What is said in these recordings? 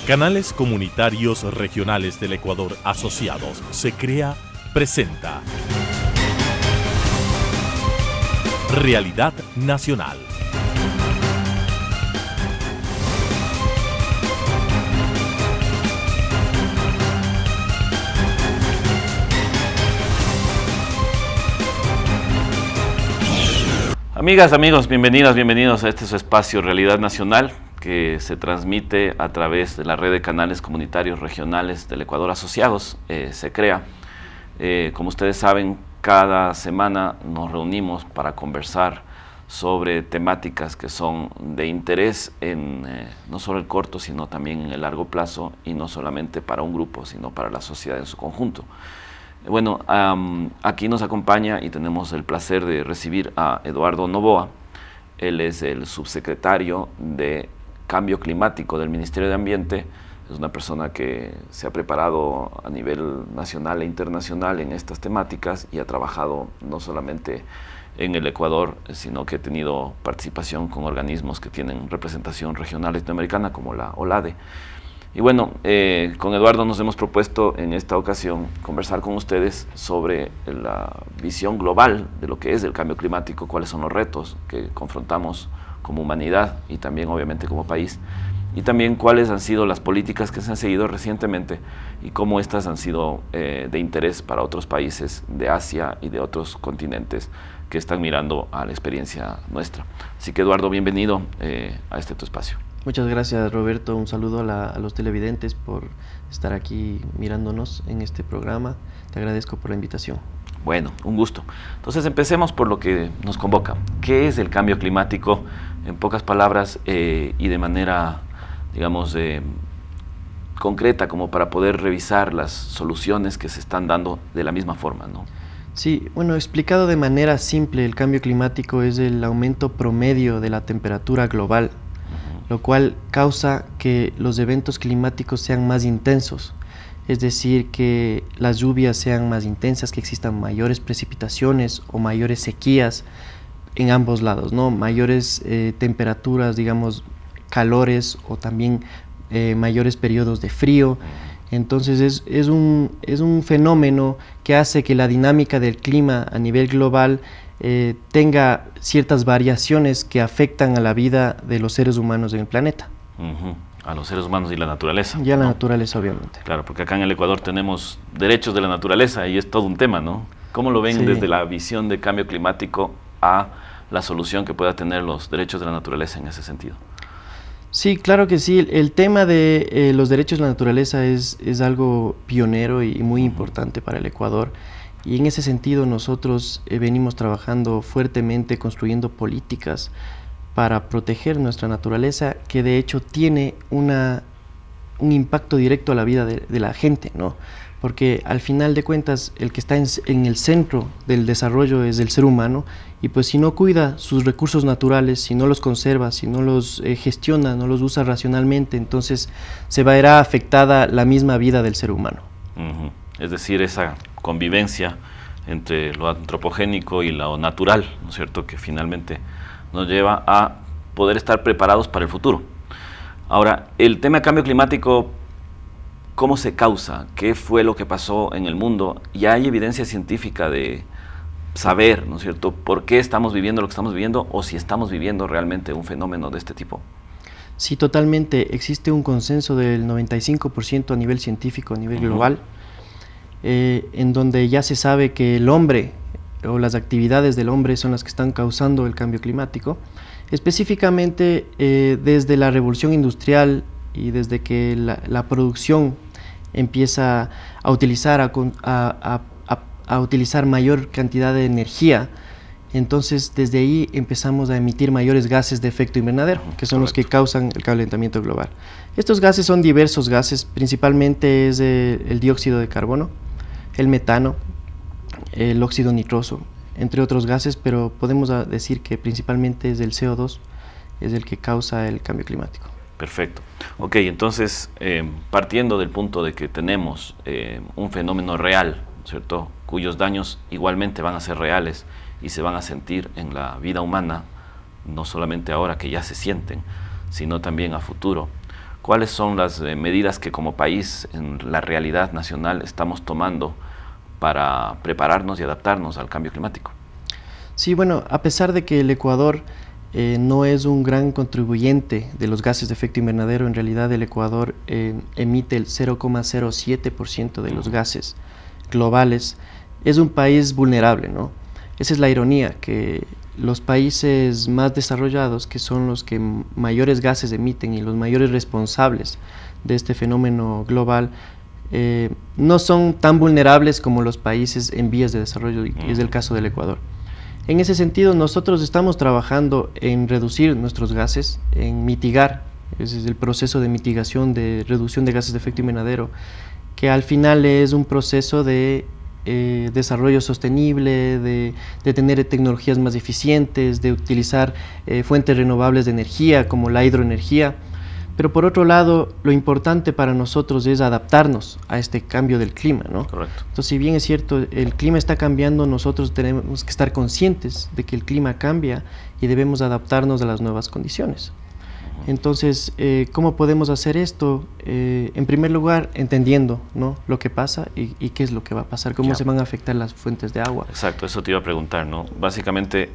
Canales Comunitarios Regionales del Ecuador Asociados, SECREA, presenta Realidad Nacional. Amigas, amigos, bienvenidos a este su espacio Realidad Nacional, que se transmite a través de la red de canales comunitarios regionales del Ecuador Asociados, SECREA. Como ustedes saben, cada semana nos reunimos para conversar sobre temáticas que son de interés en no solo el corto, sino también en el largo plazo, y no solamente para un grupo, sino para la sociedad en su conjunto. Bueno, aquí nos acompaña y tenemos el placer de recibir a Eduardo Noboa. Él es el subsecretario de Cambio Climático del Ministerio de Ambiente. Es una persona que se ha preparado a nivel nacional e internacional en estas temáticas y ha trabajado no solamente en el Ecuador, sino que ha tenido participación con organismos que tienen representación regional latinoamericana como la OLADE. Y bueno, con Eduardo nos hemos propuesto en esta ocasión conversar con ustedes sobre la visión global de lo que es el cambio climático, cuáles son los retos que confrontamos como humanidad y también obviamente como país, y también cuáles han sido las políticas que se han seguido recientemente y cómo estas han sido de interés para otros países de Asia y de otros continentes que están mirando a la experiencia nuestra. Así que Eduardo, bienvenido a este tu espacio. Muchas gracias, Roberto. Un saludo a los televidentes por estar aquí mirándonos en este programa. Te agradezco por la invitación. Bueno, un gusto. Entonces empecemos por lo que nos convoca. ¿Qué es el cambio climático? En pocas palabras y de manera, digamos, concreta, como para poder revisar las soluciones que se están dando de la misma forma, ¿no? Sí, bueno, explicado de manera simple, el cambio climático es el aumento promedio de la temperatura global, lo cual causa que los eventos climáticos sean más intensos, es decir, que las lluvias sean más intensas, que existan mayores precipitaciones o mayores sequías en ambos lados, ¿no? Mayores temperaturas, digamos, calores o también mayores periodos de frío. Entonces es un fenómeno que hace que la dinámica del clima a nivel global tenga ciertas variaciones que afectan a la vida de los seres humanos en el planeta. A los seres humanos y la naturaleza. Y a la naturaleza, obviamente. Claro, porque acá en el Ecuador tenemos derechos de la naturaleza y es todo un tema, ¿no? ¿Cómo lo ven desde la visión de cambio climático a la solución que pueda tener los derechos de la naturaleza en ese sentido? Sí, claro que sí. El tema de los derechos de la naturaleza es algo pionero y muy importante para el Ecuador. Y en ese sentido nosotros venimos trabajando fuertemente, construyendo políticas para proteger nuestra naturaleza, que de hecho tiene un impacto directo a la vida de la gente, ¿no? Porque al final de cuentas el que está en el centro del desarrollo es el ser humano, y pues si no cuida sus recursos naturales, si no los conserva, si no los gestiona, no los usa racionalmente, entonces se verá afectada la misma vida del ser humano. Es decir, esa convivencia entre lo antropogénico y lo natural, ¿no es cierto?, que finalmente nos lleva a poder estar preparados para el futuro. Ahora, el tema de cambio climático, ¿cómo se causa? ¿Qué fue lo que pasó en el mundo? ¿Ya hay evidencia científica de saber, ¿no es cierto?, por qué estamos viviendo lo que estamos viviendo o si estamos viviendo realmente un fenómeno de este tipo? Sí, totalmente. Existe un consenso del 95% a nivel científico, a nivel global, en donde ya se sabe que el hombre o las actividades del hombre son las que están causando el cambio climático. Específicamente desde la revolución industrial y desde que la producción empieza a utilizar, a utilizar mayor cantidad de energía, entonces desde ahí empezamos a emitir mayores gases de efecto invernadero, que son los que causan el calentamiento global. Estos gases son diversos gases, principalmente es el dióxido de carbono, el metano, el óxido nitroso, entre otros gases, pero podemos decir que principalmente es el CO2, es el que causa el cambio climático. Perfecto. Ok, entonces, partiendo del punto de que tenemos un fenómeno real, ¿cierto?, cuyos daños igualmente van a ser reales y se van a sentir en la vida humana, no solamente ahora que ya se sienten, sino también a futuro. ¿Cuáles son las medidas que como país, en la realidad nacional, estamos tomando para prepararnos y adaptarnos al cambio climático? Sí, bueno, a pesar de que el Ecuador no es un gran contribuyente de los gases de efecto invernadero, en realidad el Ecuador emite el 0,07% de los gases globales, es un país vulnerable, ¿no? Esa es la ironía, que los países más desarrollados, que son los que mayores gases emiten y los mayores responsables de este fenómeno global, no son tan vulnerables como los países en vías de desarrollo, y es el caso del Ecuador. En ese sentido, nosotros estamos trabajando en reducir nuestros gases, en mitigar, ese es el proceso de mitigación, de reducción de gases de efecto invernadero, que al final es un proceso de desarrollo sostenible, de tener tecnologías más eficientes, de utilizar fuentes renovables de energía como la hidroenergía. Pero por otro lado, lo importante para nosotros es adaptarnos a este cambio del clima, ¿no? Correcto. Entonces, si bien es cierto, el clima está cambiando, nosotros tenemos que estar conscientes de que el clima cambia y debemos adaptarnos a las nuevas condiciones. Entonces, ¿cómo podemos hacer esto? En primer lugar, entendiendo, ¿no?, lo que pasa y qué es lo que va a pasar, cómo se van a afectar las fuentes de agua. Exacto, eso te iba a preguntar, ¿no? Básicamente,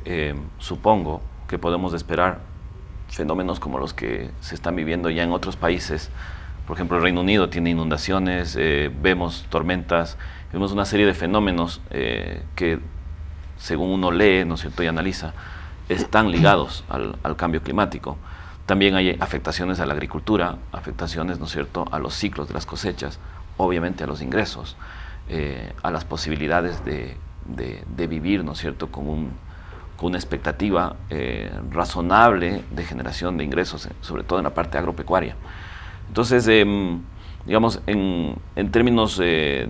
supongo que podemos esperar fenómenos como los que se están viviendo ya en otros países. Por ejemplo, el Reino Unido tiene inundaciones, vemos tormentas, vemos una serie de fenómenos que, según uno lee, ¿no es cierto?, y analiza, están ligados al cambio climático. También hay afectaciones a la agricultura, afectaciones, ¿no es cierto?, a los ciclos de las cosechas, obviamente a los ingresos, a las posibilidades de vivir, ¿no es cierto?, con una expectativa razonable de generación de ingresos, sobre todo en la parte agropecuaria. Entonces, digamos, en términos de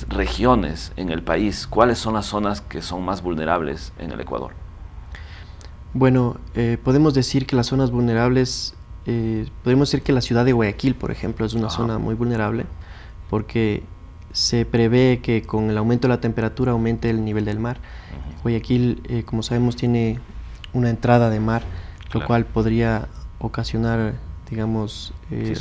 regiones en el país, ¿cuáles son las zonas que son más vulnerables en el Ecuador? Bueno, podemos decir que las zonas vulnerables, podemos decir que la ciudad de Guayaquil, por ejemplo, es una zona muy vulnerable, porque se prevé que con el aumento de la temperatura aumente el nivel del mar. Guayaquil, como sabemos, tiene una entrada de mar, lo cual podría ocasionar, digamos,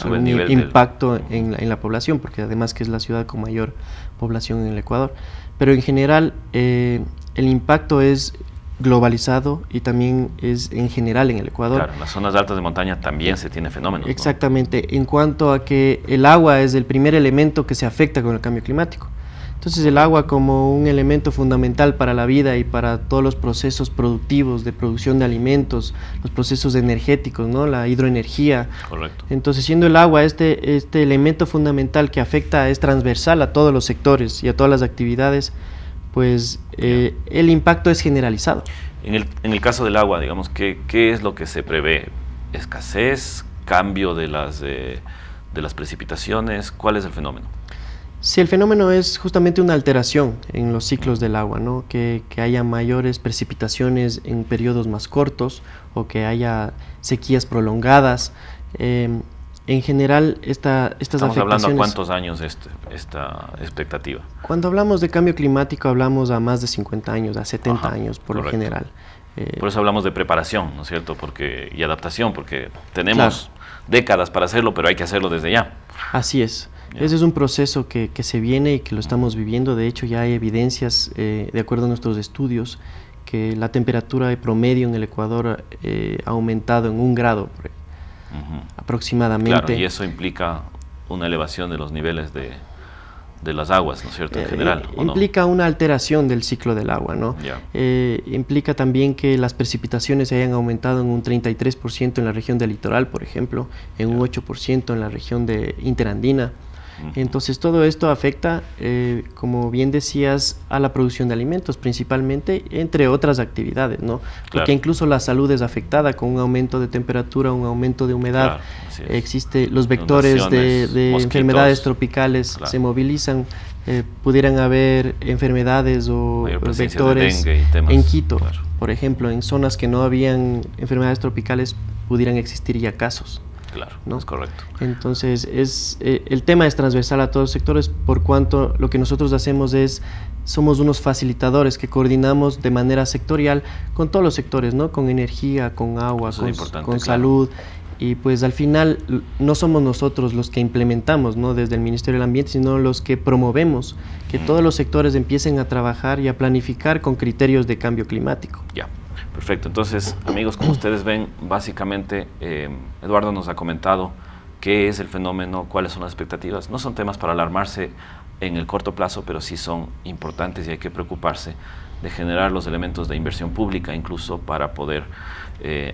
algún impacto en la población, porque además que es la ciudad con mayor población en el Ecuador. Pero en general, el impacto es globalizado y también es en general en el Ecuador. Claro, en las zonas altas de montaña también se tiene fenómenos, ¿no? Exactamente, en cuanto a que el agua es el primer elemento que se afecta con el cambio climático. Entonces el agua, como un elemento fundamental para la vida y para todos los procesos productivos de producción de alimentos, los procesos energéticos, ¿no?, la hidroenergía. Correcto. Entonces, siendo el agua este elemento fundamental que afecta, es transversal a todos los sectores y a todas las actividades, pues el impacto es generalizado. En el caso del agua, digamos, ¿qué es lo que se prevé? ¿Escasez? ¿Cambio de las precipitaciones? ¿Cuál es el fenómeno? Sí, el fenómeno es justamente una alteración en los ciclos del agua, ¿no?, que haya mayores precipitaciones en periodos más cortos o que haya sequías prolongadas. En general, estas ¿Estamos afectaciones... hablando a cuántos años esta expectativa? Cuando hablamos de cambio climático hablamos a más de 50 años, a 70 años por lo general. Por eso hablamos de preparación, ¿no es cierto?, y adaptación, porque tenemos décadas para hacerlo, pero hay que hacerlo desde ya. Así es. Ese es un proceso que se viene y que lo estamos viviendo. De hecho, ya hay evidencias, de acuerdo a nuestros estudios, que la temperatura de promedio en el Ecuador ha aumentado en 1 grado aproximadamente. Claro, y eso implica una elevación de los niveles de las aguas, ¿no es cierto?, en general. Implica una alteración del ciclo del agua, ¿no? Implica también que las precipitaciones se hayan aumentado en un 33% en la región del litoral, por ejemplo, en un 8% en la región interandina. Entonces todo esto afecta, como bien decías, a la producción de alimentos principalmente, entre otras actividades, ¿no? Porque incluso la salud es afectada con un aumento de temperatura, un aumento de humedad. Los vectores de enfermedades tropicales se movilizan. Pudieran haber enfermedades o vectores en Quito, por ejemplo, en zonas que no habían enfermedades tropicales pudieran existir ya casos. Claro, ¿no? Es correcto. Entonces, el tema es transversal a todos los sectores, por cuanto lo que nosotros hacemos somos unos facilitadores que coordinamos de manera sectorial con todos los sectores, ¿no? Con energía, con agua, con salud, Y pues al final no somos nosotros los que implementamos, ¿no?, desde el Ministerio del Ambiente, sino los que promovemos que todos los sectores empiecen a trabajar y a planificar con criterios de cambio climático. Ya, perfecto. Entonces, amigos, como ustedes ven, básicamente Eduardo nos ha comentado qué es el fenómeno, cuáles son las expectativas. No son temas para alarmarse en el corto plazo, pero sí son importantes y hay que preocuparse de generar los elementos de inversión pública incluso para poder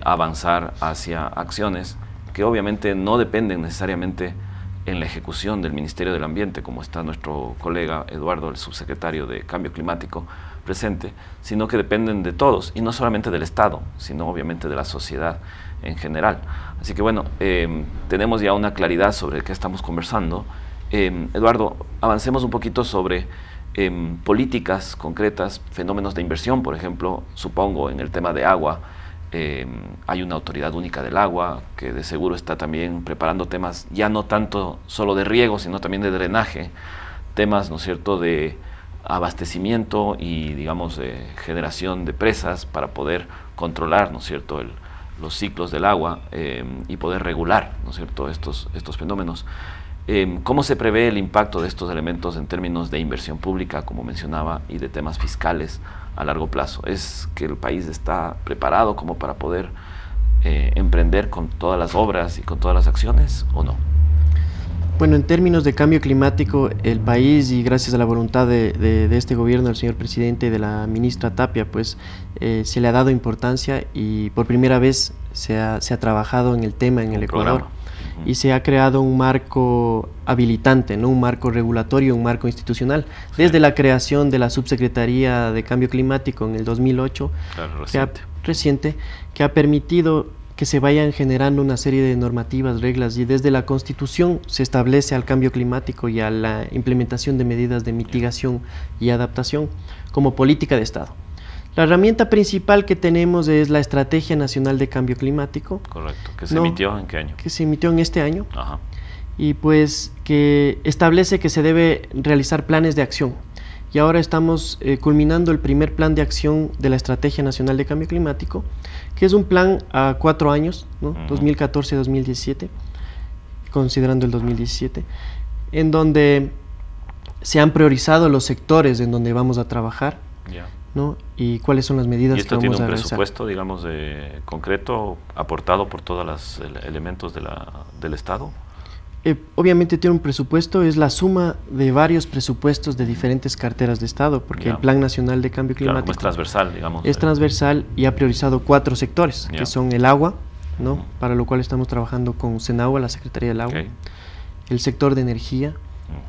avanzar hacia acciones que obviamente no dependen necesariamente en la ejecución del Ministerio del Ambiente, como está nuestro colega Eduardo, el subsecretario de Cambio Climático, presente, sino que dependen de todos, y no solamente del Estado, sino obviamente de la sociedad en general. Así que bueno, tenemos ya una claridad sobre qué estamos conversando. Eduardo, avancemos un poquito sobre políticas concretas, fenómenos de inversión, por ejemplo, supongo en el tema de agua. Hay una autoridad única del agua que de seguro está también preparando temas ya no tanto solo de riego, sino también de drenaje, temas, ¿no es cierto?, de abastecimiento y, digamos, de generación de presas para poder controlar, ¿no es cierto?, los ciclos del agua y poder regular, ¿no es cierto?, estos fenómenos. ¿Cómo se prevé el impacto de estos elementos en términos de inversión pública, como mencionaba, y de temas fiscales a largo plazo? ¿Es que el país está preparado como para poder emprender con todas las obras y con todas las acciones o no? Bueno, en términos de cambio climático, el país, y gracias a la voluntad de este gobierno, del señor presidente y de la ministra Tapia, pues se le ha dado importancia y por primera vez se ha trabajado en el tema en el Ecuador. Y se ha creado un marco habilitante, ¿no?, un marco regulatorio, un marco institucional, desde la creación de la Subsecretaría de Cambio Climático en el 2008, claro, reciente, que ha permitido que se vayan generando una serie de normativas, reglas, y desde la Constitución se establece al cambio climático y a la implementación de medidas de mitigación y adaptación como política de Estado. La herramienta principal que tenemos es la Estrategia Nacional de Cambio Climático. Correcto. ¿Que se emitió en qué año? Que se emitió en este año. Ajá. Y pues que establece que se debe realizar planes de acción. Y ahora estamos culminando el primer plan de acción de la Estrategia Nacional de Cambio Climático, que es un plan a 4 años, ¿no?, 2014-2017, considerando el 2017, en donde se han priorizado los sectores en donde vamos a trabajar. Yeah. ¿No? Y cuáles son las medidas que vamos a realizar. ¿Y esto tiene un presupuesto, digamos, concreto, aportado por todos los elementos del Estado? Obviamente tiene un presupuesto, es la suma de varios presupuestos de diferentes carteras de Estado, porque el Plan Nacional de Cambio Climático, claro, es transversal, digamos. Es transversal y ha priorizado 4 sectores, que son el agua, ¿no?, para lo cual estamos trabajando con Senagua, la Secretaría del Agua, el sector de energía,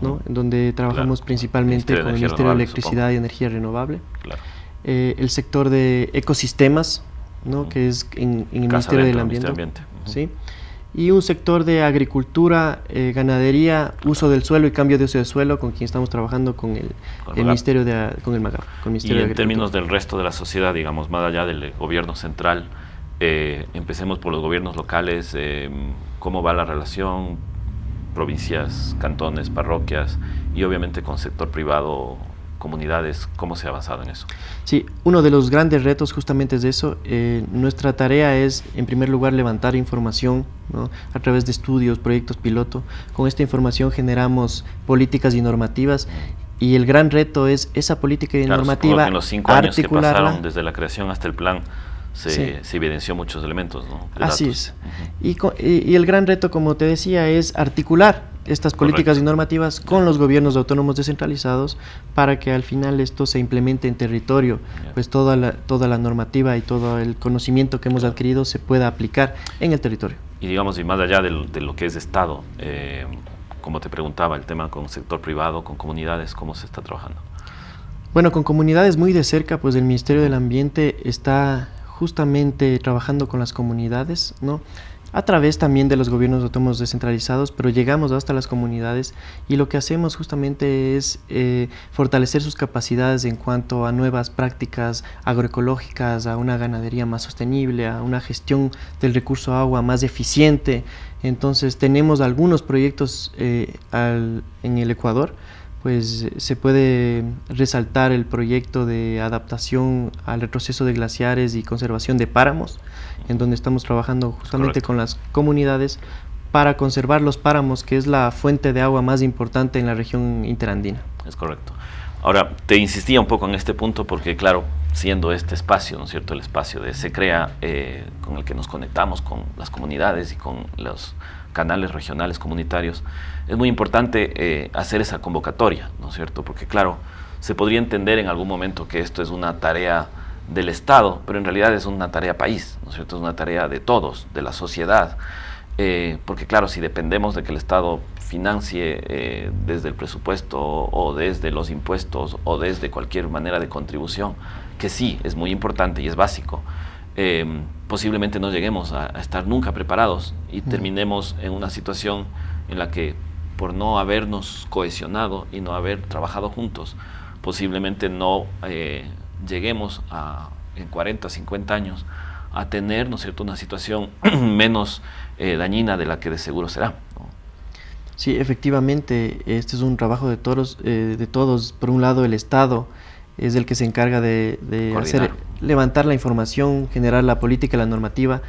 ¿no?, en donde trabajamos principalmente con el Ministerio de Electricidad y Energía Renovable, el sector de ecosistemas, ¿no?, que es en el Ministerio del Ambiente, ¿sí?, y un sector de agricultura, ganadería, uso del suelo y cambio de uso del suelo, con quien estamos trabajando con el Ministerio con el MAGAP, con el Ministerio de Agricultura. Y en términos del resto de la sociedad, digamos, más allá del gobierno central, empecemos por los gobiernos locales, ¿cómo va la relación? Provincias, cantones, parroquias y obviamente con sector privado, comunidades, ¿cómo se ha avanzado en eso? Sí, uno de los grandes retos justamente es de eso. Nuestra tarea es, en primer lugar, levantar información, ¿no?, a través de estudios, proyectos piloto. Con esta información generamos políticas y normativas y el gran reto es esa política y normativa, que en los 5 años que pasaron desde la creación hasta el plan se evidenció muchos elementos, ¿no?, Así es. Y el gran reto, como te decía, es articular estas políticas y normativas con los gobiernos autónomos descentralizados para que al final esto se implemente en territorio, pues toda la normativa y todo el conocimiento que hemos adquirido se pueda aplicar en el territorio. Y digamos, y más allá de lo que es Estado, como te preguntaba, el tema con sector privado, con comunidades, ¿cómo se está trabajando? Bueno, con comunidades muy de cerca, pues el Ministerio del Ambiente está justamente trabajando con las comunidades, ¿no?, a través también de los gobiernos autónomos descentralizados, pero llegamos hasta las comunidades y lo que hacemos justamente es fortalecer sus capacidades en cuanto a nuevas prácticas agroecológicas, a una ganadería más sostenible, a una gestión del recurso agua más eficiente. Entonces tenemos algunos proyectos en el Ecuador, pues se puede resaltar el proyecto de adaptación al retroceso de glaciares y conservación de páramos, en donde estamos trabajando justamente con las comunidades para conservar los páramos, que es la fuente de agua más importante en la región interandina. Es correcto. Ahora, te insistía un poco en este punto porque, claro, siendo este espacio, ¿no es cierto?, el espacio de Se Crea, con el que nos conectamos con las comunidades y con los canales regionales comunitarios, es muy importante hacer esa convocatoria, ¿no es cierto?, porque, claro, se podría entender en algún momento que esto es una tarea del Estado, pero en realidad es una tarea país, ¿no es cierto?, es una tarea de todos, de la sociedad, porque, claro, si dependemos de que el Estado financie desde el presupuesto o desde los impuestos o desde cualquier manera de contribución, que sí, es muy importante y es básico, posiblemente no lleguemos a estar nunca preparados y terminemos en una situación en la que, por no habernos cohesionado y no haber trabajado juntos, posiblemente no lleguemos en 40, 50 años a tener, ¿no es cierto?, una situación menos dañina de la que de seguro será, ¿no? Sí, efectivamente, este es un trabajo de todos. Por un lado, el Estado es el que se encarga de levantar la información, generar la política y la normativa,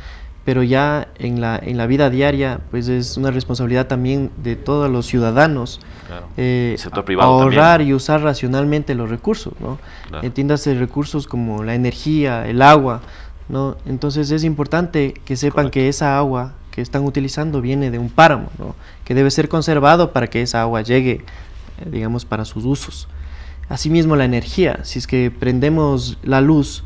pero ya en la vida diaria, pues es una responsabilidad también de todos los ciudadanos, claro. El sector privado ahorrar también. Y usar racionalmente los recursos, ¿no? Claro. Entiéndase recursos como la energía, el agua, ¿no? Entonces es importante que sepan Correcto. que esa agua que están utilizando viene de un páramo, ¿no?, que debe ser conservado para que esa agua llegue, digamos, para sus usos. Asimismo, la energía, si es que prendemos la luz,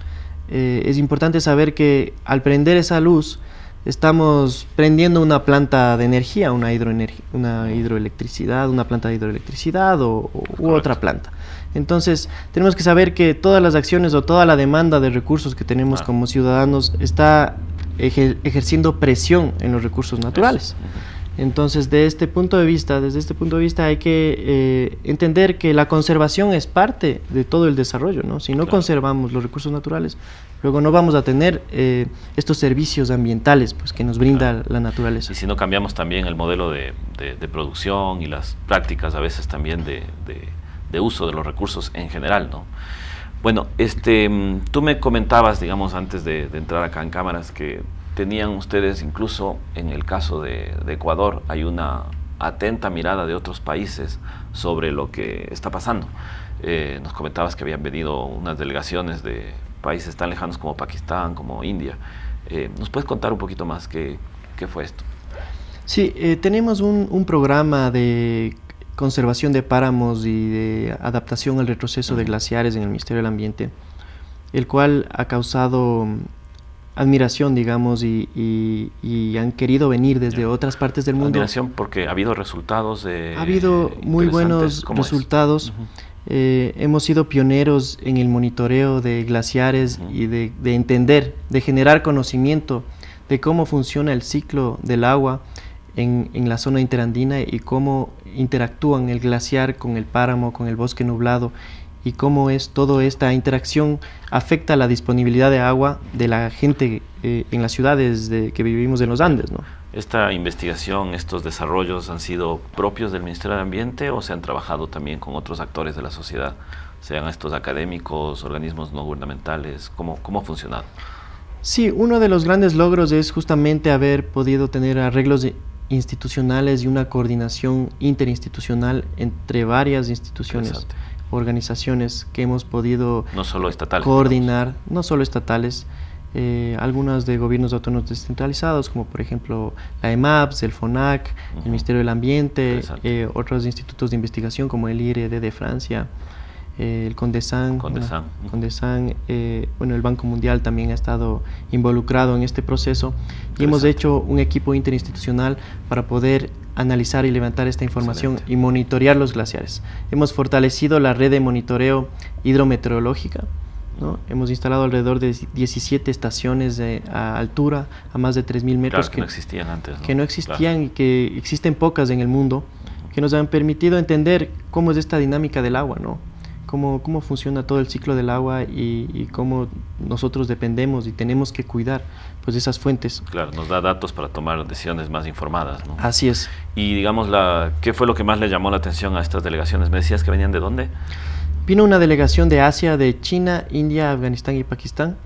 es importante saber que al prender esa luz estamos prendiendo una planta de energía, una hidroelectricidad, una planta de hidroelectricidad u otra planta. Entonces, tenemos que saber que todas las acciones o toda la demanda de recursos que tenemos como ciudadanos está ejerciendo presión en los recursos naturales. Entonces, desde este punto de vista hay que entender que la conservación es parte de todo el desarrollo, ¿no? Si no conservamos los recursos naturales, luego no vamos a tener estos servicios ambientales, pues, que nos brinda la naturaleza. Y si no cambiamos también el modelo de producción y las prácticas a veces también de uso de los recursos en general, ¿no? Bueno, tú me comentabas, digamos, antes de entrar acá en cámaras, que tenían ustedes, incluso en el caso de Ecuador, hay una atenta mirada de otros países sobre lo que está pasando. Nos comentabas que habían venido unas delegaciones de países tan lejanos como Pakistán, como India. ¿Nos puedes contar un poquito más qué fue esto? Sí, tenemos un programa de conservación de páramos y de adaptación al retroceso de glaciares en el Ministerio del Ambiente, el cual ha causado admiración, digamos, y han querido venir desde otras partes del mundo. Admiración porque ha habido resultados Ha habido muy buenos resultados. Hemos sido pioneros en el monitoreo de glaciares y de entender, de generar conocimiento de cómo funciona el ciclo del agua en la zona interandina y cómo interactúan el glaciar con el páramo, con el bosque nublado, y cómo es toda esta interacción afecta la disponibilidad de agua de la gente en las ciudades que vivimos en los Andes, ¿no? ¿Esta investigación, estos desarrollos han sido propios del Ministerio del Ambiente o se han trabajado también con otros actores de la sociedad, sean estos académicos, organismos no gubernamentales? ¿Cómo ha funcionado? Sí, uno de los grandes logros es justamente haber podido tener arreglos institucionales y una coordinación interinstitucional entre varias instituciones, organizaciones que hemos podido no solo estatales, coordinar, digamos. No solo estatales, algunas de gobiernos autónomos descentralizados, como por ejemplo la EMAPS, el FONAC, el Ministerio del Ambiente, otros institutos de investigación como el IRD de Francia, el CONDESAN, el Banco Mundial también ha estado involucrado en este proceso, y hemos hecho un equipo interinstitucional para poder analizar y levantar esta información y monitorear los glaciares. Hemos fortalecido la red de monitoreo hidrometeorológica, ¿no? Hemos instalado alrededor de 17 estaciones a altura, a más de 3.000 metros, que no existían antes, ¿no? Que no existían y que existen pocas en el mundo, que nos han permitido entender cómo es esta dinámica del agua, ¿no? Cómo funciona todo el ciclo del agua y cómo nosotros dependemos y tenemos que cuidar pues esas fuentes. Claro, nos da datos para tomar decisiones más informadas, ¿no? Así es. Y digamos, ¿qué fue lo que más le llamó la atención a estas delegaciones? ¿Me decías que venían de dónde? Vino una delegación de Asia, de China, India, Afganistán y Pakistán,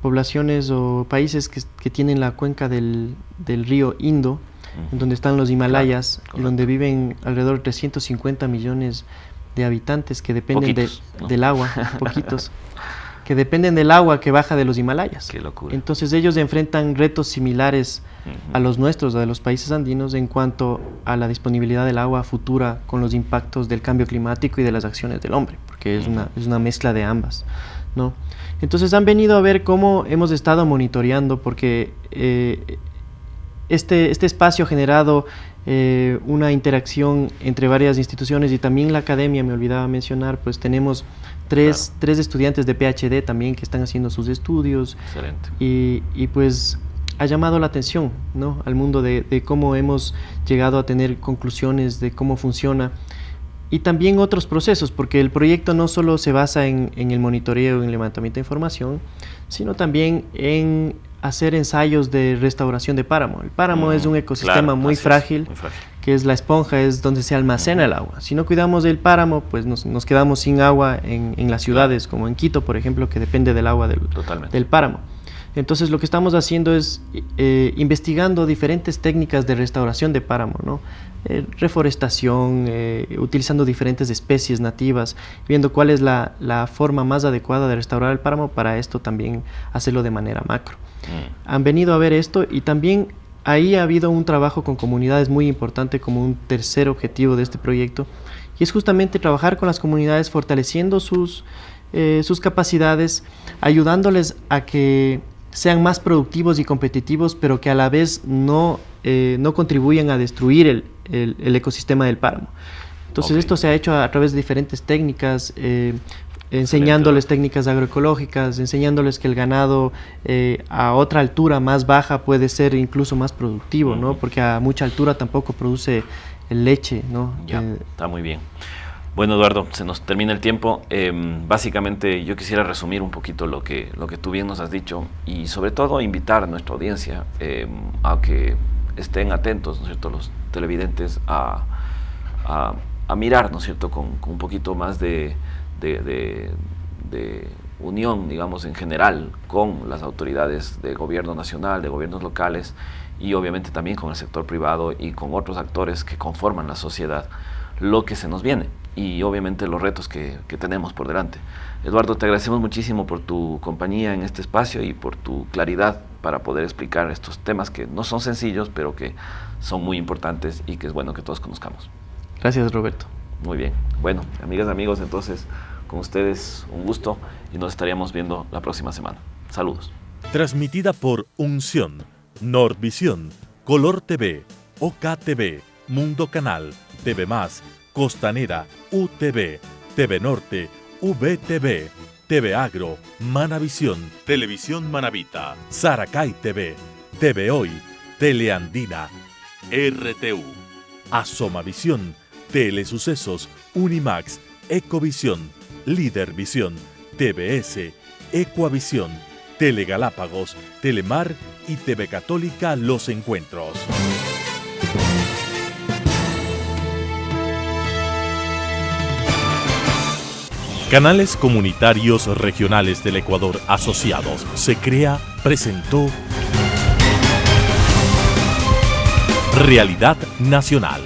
poblaciones o países que tienen la cuenca del río Indo, en donde están los Himalayas, claro, y donde viven alrededor de 350 millones de habitantes que dependen poquitos, ¿no? del agua, poquitos, que dependen del agua que baja de los Himalayas. Qué locura. Entonces ellos enfrentan retos similares a los nuestros, a de los países andinos, en cuanto a la disponibilidad del agua futura con los impactos del cambio climático y de las acciones del hombre, porque es una mezcla de ambas, ¿no? Entonces han venido a ver cómo hemos estado monitoreando, porque este espacio ha generado una interacción entre varias instituciones y también la academia, me olvidaba mencionar, pues tenemos tres estudiantes de PhD también que están haciendo sus estudios. Excelente. Y pues ha llamado la atención, ¿no?, al mundo de cómo hemos llegado a tener conclusiones de cómo funciona, y también otros procesos, porque el proyecto no solo se basa en el monitoreo, en el levantamiento de información, sino también en hacer ensayos de restauración de páramo. El páramo es un ecosistema muy frágil, que es la esponja, es donde se almacena el agua. Si no cuidamos del páramo, pues nos quedamos sin agua en las ciudades, como en Quito, por ejemplo, que depende del agua del páramo. Entonces lo que estamos haciendo es investigando diferentes técnicas de restauración de páramo, ¿no? Reforestación, utilizando diferentes especies nativas, viendo cuál es la forma más adecuada de restaurar el páramo, para esto también hacerlo de manera macro. Han venido a ver esto, y también ahí ha habido un trabajo con comunidades muy importante como un tercer objetivo de este proyecto, y es justamente trabajar con las comunidades, fortaleciendo sus capacidades, ayudándoles a que sean más productivos y competitivos, pero que a la vez no contribuyan a destruir el ecosistema del páramo. Entonces esto se ha hecho a través de diferentes técnicas, enseñándoles técnicas agroecológicas, enseñándoles que el ganado a otra altura más baja puede ser incluso más productivo, ¿no? Porque a mucha altura tampoco produce leche, ¿no? Ya, está muy bien. Bueno, Eduardo, se nos termina el tiempo. Básicamente yo quisiera resumir un poquito lo que tú bien nos has dicho, y sobre todo invitar a nuestra audiencia a que estén atentos, ¿no es cierto?, los televidentes a mirar, ¿no es cierto?, con un poquito más de unión, digamos, en general, con las autoridades de gobierno nacional, de gobiernos locales, y obviamente también con el sector privado y con otros actores que conforman la sociedad, lo que se nos viene y obviamente los retos que tenemos por delante. Eduardo, te agradecemos muchísimo por tu compañía en este espacio y por tu claridad para poder explicar estos temas que no son sencillos, pero que son muy importantes y que es bueno que todos conozcamos. Gracias, Roberto. Muy bien. Bueno, amigas y amigos, entonces con ustedes un gusto, y nos estaríamos viendo la próxima semana. Saludos. Transmitida por Unción, Nordvisión, Color TV, OKTV, Mundo Canal, TV+, Costanera, UTV, TV Norte, VTV, TV Agro, Manavisión, Televisión Manavita, Saracay TV, TV Hoy, Teleandina, RTU, Asomavisión, Telesucesos, Unimax, Ecovisión, Lídervisión, TVS, Ecuavisión, Telegalápagos, Telemar y TV Católica Los Encuentros. Canales Comunitarios Regionales del Ecuador Asociados, se crea, presentó Realidad Nacional.